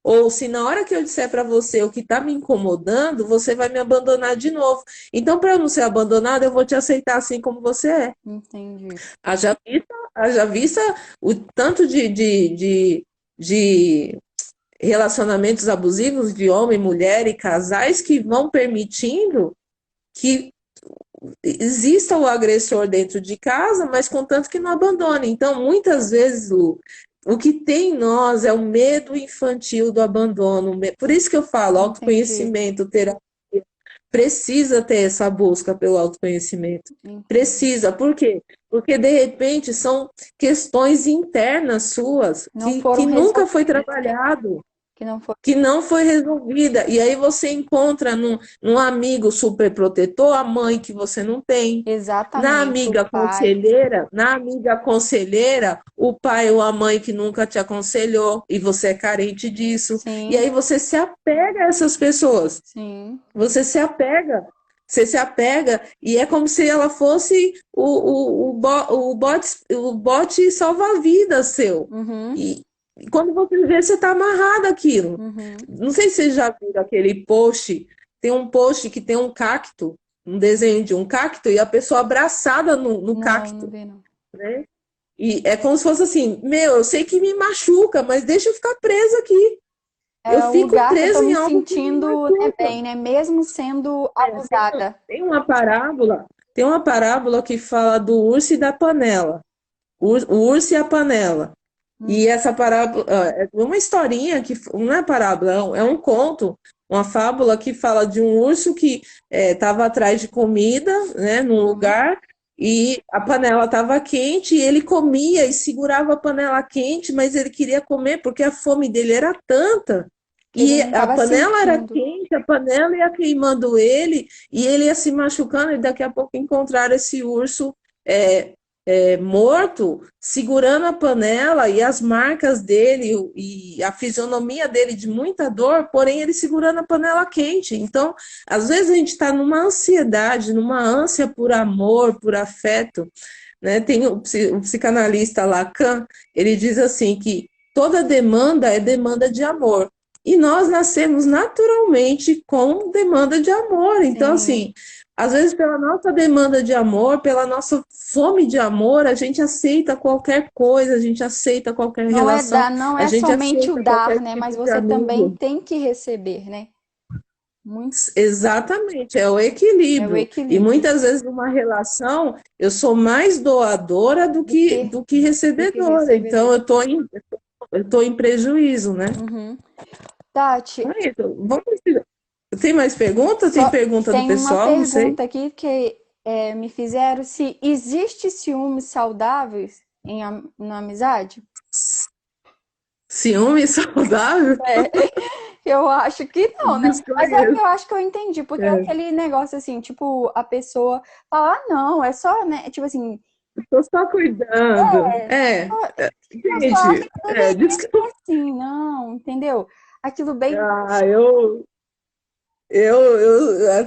ou se na hora que eu disser para você o que está me incomodando, você vai me abandonar de novo. Então, para eu não ser abandonada, eu vou te aceitar assim como você é. Entendi. Haja vista o tanto de relacionamentos abusivos de homem, mulher e casais que vão permitindo que exista o agressor dentro de casa, mas contanto que não abandone. Então, muitas vezes, Lu, o que tem em nós é o medo infantil do abandono. Por isso que eu falo, Entendi. autoconhecimento, terapia, precisa ter essa busca pelo autoconhecimento. Entendi. Precisa. Por quê? Porque, de repente, são questões internas suas Não que foram nunca foi resolvidas, né? trabalhado, Que não foram. que não foi resolvida. E aí você encontra num amigo superprotetor a mãe que você não tem. Exatamente, o pai. Na amiga conselheira, o pai ou a mãe que nunca te aconselhou e você é carente disso. E Sim, aí você se apega a essas pessoas. sim. Você se apega. Você se apega e é como se ela fosse o bote salva-vidas seu. Uhum. E quando você vê, você está amarrado àquilo. Uhum. Não sei se vocês já viram aquele post. Tem um post que tem um cacto, um desenho de um cacto, e a pessoa abraçada no Não, não cacto, vi, não. né? E é como se fosse assim: meu, eu sei que me machuca, mas deixa eu ficar presa aqui. Eu É um fico lugar que eu tô presa em me algo que me sentindo, né, machuca. bem, né? Mesmo sendo É, abusada. tem uma parábola que fala do urso e da panela. O urso e a panela. Hum. E essa parábola é uma historinha que não é parábola, é um conto, uma fábula que fala de um urso que estava atrás de comida, né, num Uhum. lugar, e a panela estava quente, e ele comia e segurava a panela quente, mas ele queria comer porque a fome dele era tanta. Que ele E não a tava panela era sentindo. quente, a panela ia queimando ele, e ele ia se machucando, e daqui a pouco encontraram esse urso é, morto, segurando a panela e as marcas dele e a fisionomia dele de muita dor, porém ele segurando a panela quente. Então, às vezes a gente está numa ansiedade, numa ânsia por amor, por afeto, né? Tem o psicanalista Lacan, ele diz assim que toda demanda é demanda de amor. E nós nascemos naturalmente com demanda de amor. Então, Sim. assim, às vezes, pela nossa demanda de amor, pela nossa fome de amor, a gente aceita qualquer coisa, a gente aceita qualquer Não é relação, dar, não a é gente somente o aceita dar, qualquer né? Mas tipo de você também amigo. tem que receber, né? Muito. Exatamente, é o É o equilíbrio. E equilíbrio muitas vezes, numa relação, eu sou mais doadora do que do que do que recebedora. Então, recebedor. eu tô em prejuízo, né? Uhum. Tati, Aí, tem mais pergunta? Tem só pergunta do tem uma pessoal? Não sei. pergunta aqui que me fizeram se existe ciúmes saudáveis na amizade? Ciúme saudável? É, eu acho que não, né? Mas é que Desconheço. eu acho que eu entendi, porque é É. aquele negócio assim, tipo, a pessoa fala, ah, não, é só, né? Tipo assim, Tô só cuidando. é, eu só acho Gente, que deveria ser desculpa. assim, não, entendeu? Aquilo bem. Ah,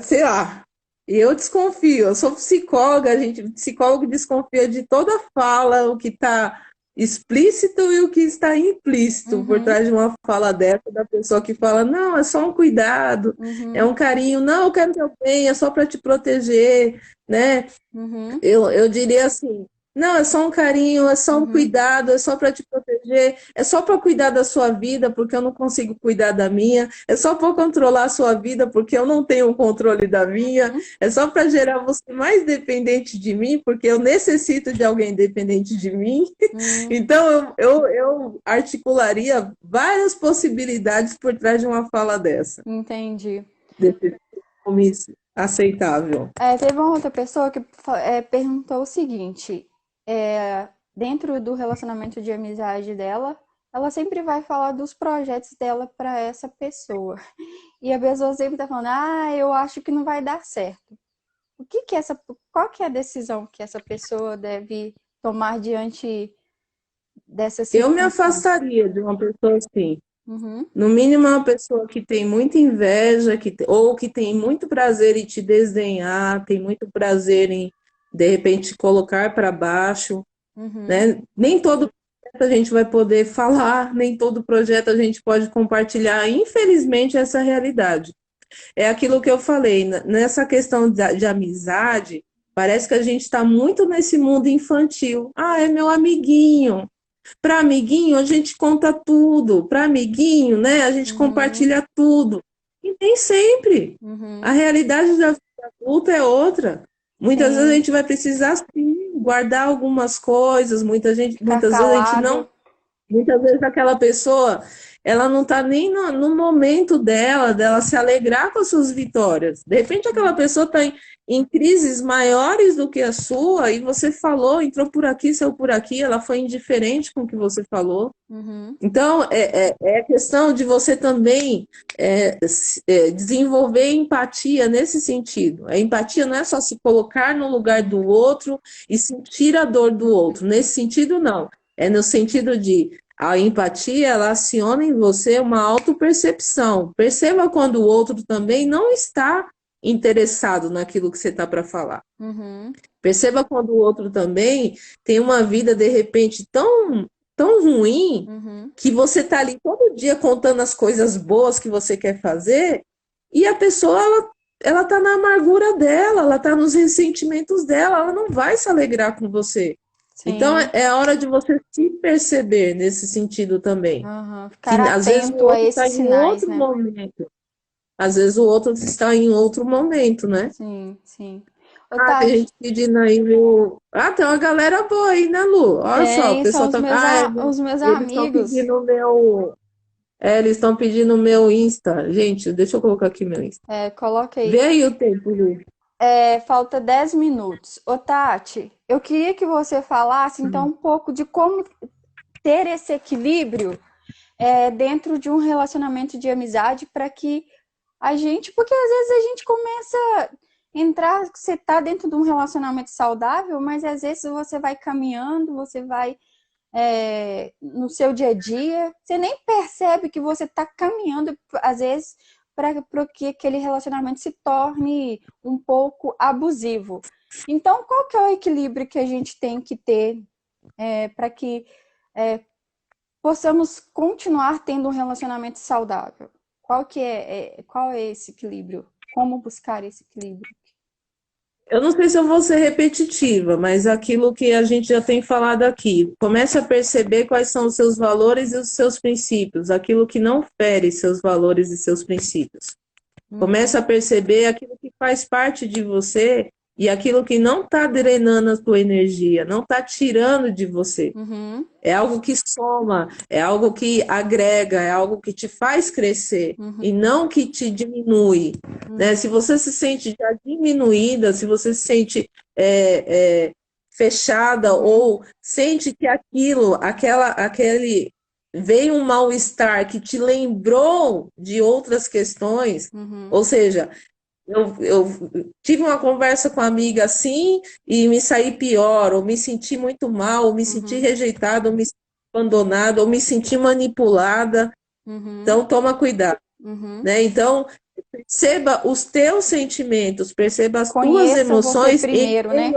sei lá. E eu desconfio, eu sou psicóloga, psicólogo desconfia de toda fala, o que está explícito e o que está implícito por Uhum, trás de uma fala dessa, da pessoa que fala, não, é só um cuidado, é uhum, um carinho, não, eu quero teu bem, é só para te proteger, né? uhum, Eu diria assim, não, é só um carinho, é só um uhum, cuidado, é só para te proteger, é só para cuidar da sua vida, porque eu não consigo cuidar da minha, é só para controlar a sua vida, porque eu não tenho o controle da minha, uhum, é só para gerar você mais dependente de mim, porque eu necessito de alguém dependente de mim. uhum. Então, eu articularia várias possibilidades por trás de uma fala dessa, Entendi. desse compromisso aceitável. Teve uma outra pessoa que perguntou o seguinte: dentro do relacionamento de amizade dela, ela sempre vai falar dos projetos dela para essa pessoa. E a pessoa sempre tá falando: ah, eu acho que não vai dar certo. Qual que é a decisão que essa pessoa deve tomar diante dessa Eu me circunstância? afastaria de uma pessoa assim. Uhum, No mínimo, uma pessoa que tem muita inveja, ou que tem muito prazer em te desdenhar, tem muito prazer em, de repente, colocar para baixo, uhum, né? Nem todo projeto a gente vai poder falar, nem todo projeto a gente pode compartilhar. Infelizmente, essa é a realidade. É aquilo que eu falei, nessa questão de amizade, parece que a gente está muito nesse mundo infantil. Ah, é meu amiguinho. Para amiguinho, a gente conta tudo. Para amiguinho, né, a gente uhum, compartilha tudo. E nem sempre. A uhum. realidade da vida adulta é outra. Muitas vezes a Sim, gente vai precisar sim, guardar algumas coisas, ficar muitas vezes a gente não. calado. Muitas vezes aquela pessoa, ela não está nem no momento dela se alegrar com as suas vitórias. De repente aquela pessoa está em crises maiores do que a sua e você falou, entrou por aqui, saiu por aqui, ela foi indiferente com o que você falou. Uhum, Então, é questão de você também desenvolver empatia nesse sentido. A empatia não é só se colocar no lugar do outro e sentir a dor do outro. Nesse sentido, não. É no sentido de a empatia, ela aciona em você uma autopercepção. Perceba quando o outro também não está interessado naquilo que você está para falar. uhum, Perceba quando o outro também tem uma vida, de repente, tão ruim, uhum. que você está ali todo dia contando as coisas boas que você quer fazer, e a pessoa, ela está na amargura dela, ela está nos ressentimentos dela, ela não vai se alegrar com você. Então, Sim, é a hora de você se perceber nesse sentido também. uhum. Ficar Que às vezes o atento a outro está esses em sinais, outro né? momento. Às vezes o outro está em outro momento, né? Sim, sim. Ô, Ah, tem Tati, gente pedindo aí, viu? Ah, tem uma galera boa aí, né, Lu? Olha só, o tem, são pessoal tá. os meus Eles estão amigos. pedindo o meu. Eles estão pedindo o meu Insta. Gente, deixa eu colocar aqui meu Insta. Coloca Vê aí. aí o tempo, Lu. Falta 10 minutos. Ô, Tati, eu queria que você falasse então um pouco de como ter esse equilíbrio dentro de um relacionamento de amizade para que porque às vezes a gente começa a entrar, você tá dentro de um relacionamento saudável, mas às vezes você vai caminhando, você vai no seu dia a dia, você nem percebe que você está caminhando, às vezes, para que aquele relacionamento se torne um pouco abusivo. Então, qual que é o equilíbrio que a gente tem que ter para que é, possamos continuar tendo um relacionamento saudável? Qual é esse equilíbrio? Como buscar esse equilíbrio? Eu não sei se eu vou ser repetitiva, mas aquilo que a gente já tem falado aqui. Comece a perceber quais são os seus valores e os seus princípios, aquilo que não fere seus valores e seus princípios. Uhum, Comece a perceber aquilo que faz parte de você e aquilo que não está drenando a sua energia, não está tirando de você. uhum, É algo que soma, é algo que agrega, é algo que te faz crescer uhum, e não que te diminui, né? uhum, Se você se sente já diminuída, se você se sente fechada uhum, ou sente que aquele veio um mal-estar que te lembrou de outras questões, uhum, ou seja, eu tive uma conversa com uma amiga assim e me saí pior, ou me senti muito mal, ou me senti uhum, rejeitada, ou me senti abandonada, ou me senti manipulada. uhum, Então, toma cuidado, uhum, né? Então, Perceba os teus sentimentos, perceba as tuas Conheça você emoções primeiro, né?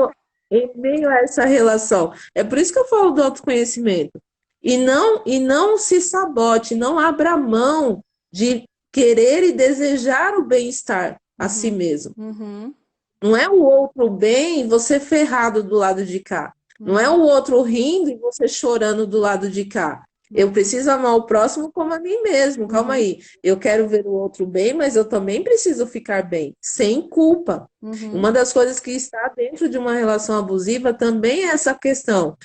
em meio a essa relação. É por isso que eu falo do autoconhecimento. E não se sabote, não abra mão de querer e desejar o bem-estar a si Uhum, mesmo. uhum, Não é o outro bem e você ferrado do lado de cá. Não é uhum, o outro rindo e você chorando do lado de cá. Eu uhum, preciso amar o próximo como a mim mesmo. Calma uhum, aí. Eu quero ver o outro bem, mas eu também preciso ficar bem, sem culpa. uhum, Uma das coisas que está dentro de uma relação abusiva também é essa questão.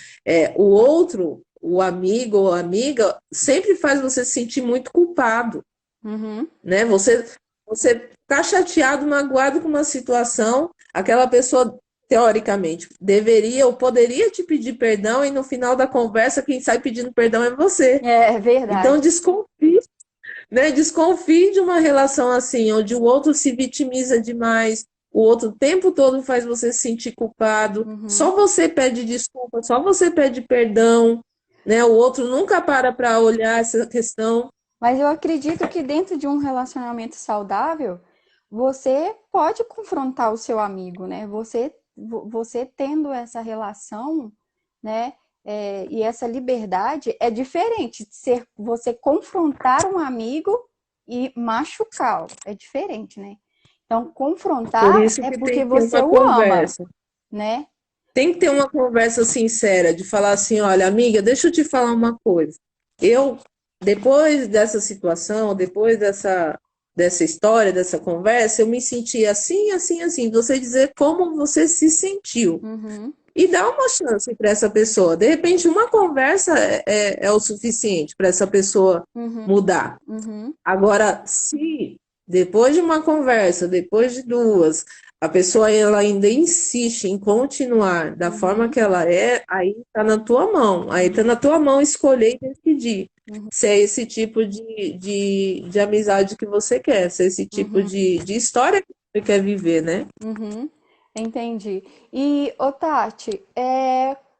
O outro, o amigo ou amiga, sempre faz você se sentir muito culpado, uhum. né? Você tá chateado, magoado com uma situação, aquela pessoa, teoricamente, deveria ou poderia te pedir perdão, e no final da conversa, quem sai pedindo perdão é você. É Então, verdade. desconfie, né? Desconfie de uma relação assim, onde o outro se vitimiza demais, o outro o tempo todo faz você se sentir culpado, Uhum. só você pede desculpa, só você pede perdão, né? O outro nunca para olhar essa questão. Mas eu acredito que dentro de um relacionamento saudável, você pode confrontar o seu amigo, né? Você tendo essa relação, né? E essa liberdade é diferente de ser você confrontar um amigo e machucá-lo. É diferente, né? Então, Por confrontar isso é que tem porque que ter você uma o ama, conversa. né? Tem que ter uma conversa sincera, de falar assim, olha, amiga, deixa eu te falar uma coisa. Eu, depois dessa situação, depois dessa história, dessa conversa, eu me senti assim, assim, assim. Você dizer como você se sentiu. Uhum, E dar uma chance para essa pessoa. De repente, uma conversa é o suficiente para essa pessoa uhum, mudar. uhum, Agora, se depois de uma conversa, depois de duas, a pessoa ela ainda insiste em continuar da forma uhum, que ela é, aí está na tua mão. Aí está uhum, na tua mão escolher e decidir uhum, se é esse tipo de amizade que você quer, se é esse tipo uhum. de história que você quer viver, né? Uhum, entendi. E, ô Tati,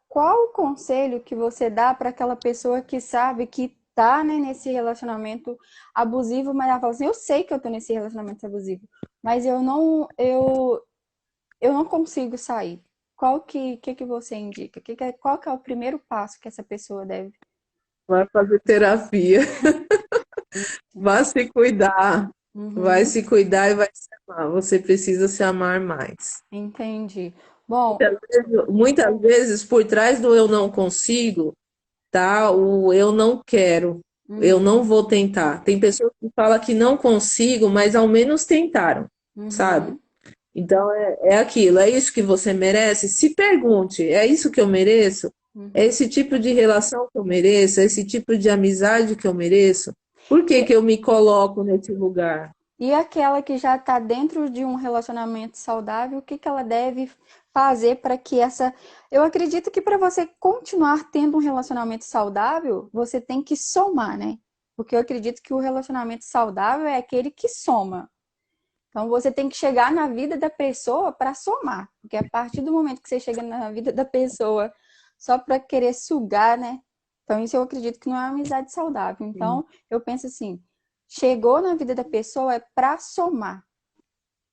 qual o conselho que você dá para aquela pessoa que sabe que tá, né, nesse relacionamento abusivo, mas ela fala assim, eu sei que eu tô nesse relacionamento abusivo, mas eu não consigo sair. Que você indica? Qual que é o primeiro passo que essa pessoa deve? Vai fazer terapia, vai se cuidar, vai Uhum, se cuidar e vai se amar. Você precisa se amar mais. entendi. Bom, Muitas vezes, por trás do eu não consigo, tá? O eu não quero, eu uhum, não vou tentar. Tem pessoas que falam que não consigo, mas ao menos tentaram, sabe? uhum, Então é aquilo, é isso que você merece? Se pergunte, é isso que eu mereço? É uhum. esse tipo de relação que eu mereço? É esse tipo de amizade que eu mereço? Por que que eu me coloco nesse lugar? E aquela que já está dentro de um relacionamento saudável, o que que ela deve fazer para que essa. Eu acredito que para você continuar tendo um relacionamento saudável, você tem que somar, né? Porque eu acredito que o relacionamento saudável é aquele que soma. Então você tem que chegar na vida da pessoa para somar. Porque a partir do momento que você chega na vida da pessoa só para querer sugar, né? Então isso eu acredito que não é uma amizade saudável. Então eu penso assim, chegou na vida da pessoa é para somar.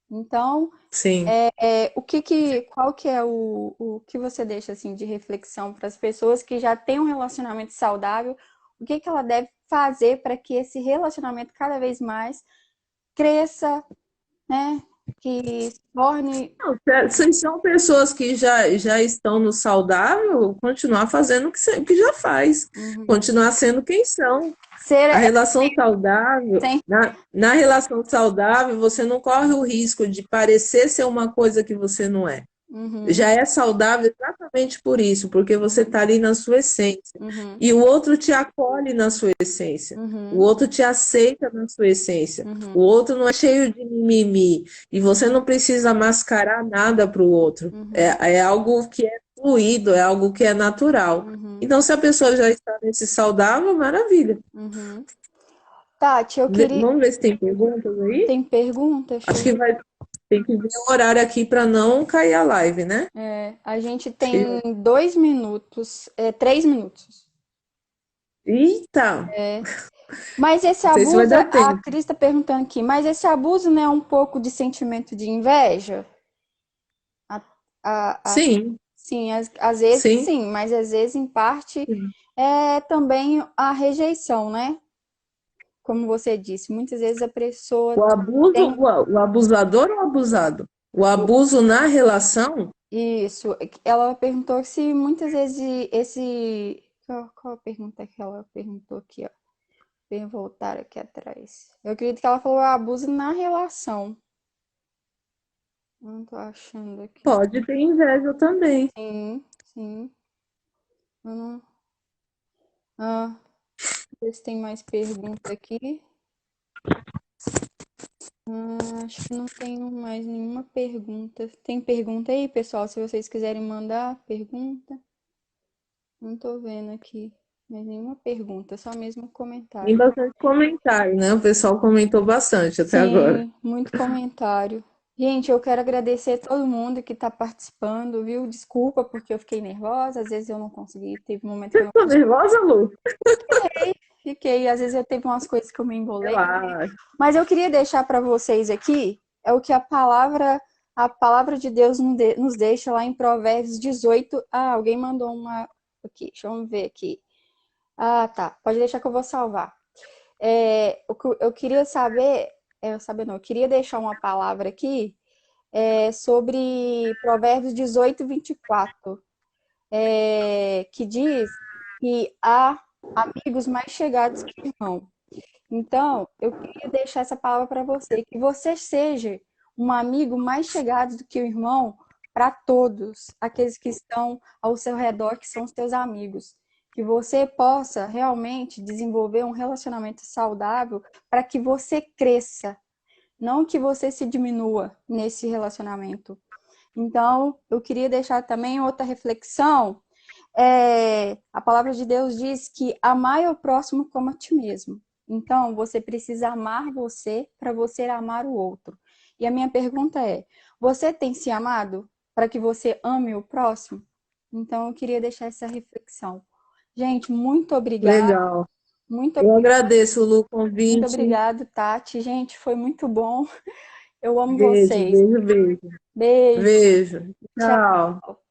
Então, Sim. qual que é o que você deixa assim de reflexão para as pessoas que já têm um relacionamento saudável? O que que ela deve fazer para que esse relacionamento cada vez mais cresça, né? Que se torne. Não, se são pessoas que já estão no saudável, continuar fazendo o que já faz, Uhum. continuar sendo quem são. A Ser relação saudável, sem. na relação saudável, você não corre o risco de parecer ser uma coisa que você não é. Uhum, Já é saudável exatamente por isso, porque você está ali na sua essência. uhum, E o outro te acolhe na sua essência. O uhum, outro te aceita na sua essência. uhum, O outro não é cheio de mimimi. E você não precisa mascarar nada para o outro. uhum, É algo que é fluido, é algo que é natural. uhum, Então, se a pessoa já está nesse saudável, maravilha. uhum. Tati, eu queria. Vamos ver se tem perguntas aí? Tem pergunta? Deixa Acho eu. que vai ter que ver o horário aqui para não cair a live, né? A gente Acho que tem 2 minutos, 3 minutos. Eita! Mas esse Não sei se vai abuso, dar a tempo. Cris está perguntando aqui, mas esse abuso não é um pouco de sentimento de inveja? A, Sim, sim, às vezes sim. sim, mas às vezes em parte é também a rejeição, né? Como você disse, muitas vezes a pessoa O abuso, tem o abusador ou o abusado? O abuso na relação? isso. Ela perguntou se muitas vezes esse. Qual a pergunta que ela perguntou aqui, ó? Vem voltar aqui atrás. Eu acredito que ela falou abuso na relação. Não tô achando aqui. Pode ter inveja também. Sim, sim. Eu não. Ah, ver se tem mais pergunta aqui. Acho que não tenho mais nenhuma pergunta. Tem pergunta aí, pessoal? Se vocês quiserem mandar pergunta. Não tô vendo aqui mais nenhuma pergunta, só mesmo Tem comentário. bastante comentário, né? O pessoal comentou bastante até agora. Sim, muito comentário. Gente, eu quero agradecer a todo mundo que está participando, viu? Desculpa porque eu fiquei nervosa, às vezes eu não consegui, teve um momento que eu não Ficou consegui. nervosa, Lu? Fiquei, às vezes eu teve umas coisas que eu me embolei. Relaxa. Mas eu queria deixar para vocês aqui é o que a palavra de Deus nos deixa lá em Provérbios 18. Ah, alguém mandou uma aqui, deixa eu ver aqui. Ah, tá. Pode deixar que eu vou salvar. O que eu queria saber, eu queria deixar uma palavra aqui sobre Provérbios 18, 24, que diz que há amigos mais chegados que irmão. Então, eu queria deixar essa palavra para você, que você seja um amigo mais chegado do que o irmão para todos aqueles que estão ao seu redor, que são seus amigos. Que você possa realmente desenvolver um relacionamento saudável para que você cresça, não que você se diminua nesse relacionamento. Então, eu queria deixar também outra reflexão. A palavra de Deus diz que amar o próximo como a ti mesmo. Então, você precisa amar você para você amar o outro. E a minha pergunta é: você tem se amado para que você ame o próximo? Então, eu queria deixar essa reflexão. Gente, muito obrigada, Legal. muito, Eu agradeço, Lu, o muito convite. obrigado, Tati. Gente, foi muito bom. Eu amo Beijo, vocês. beijo, beijo. Beijo, Beijo. tchau. Tchau.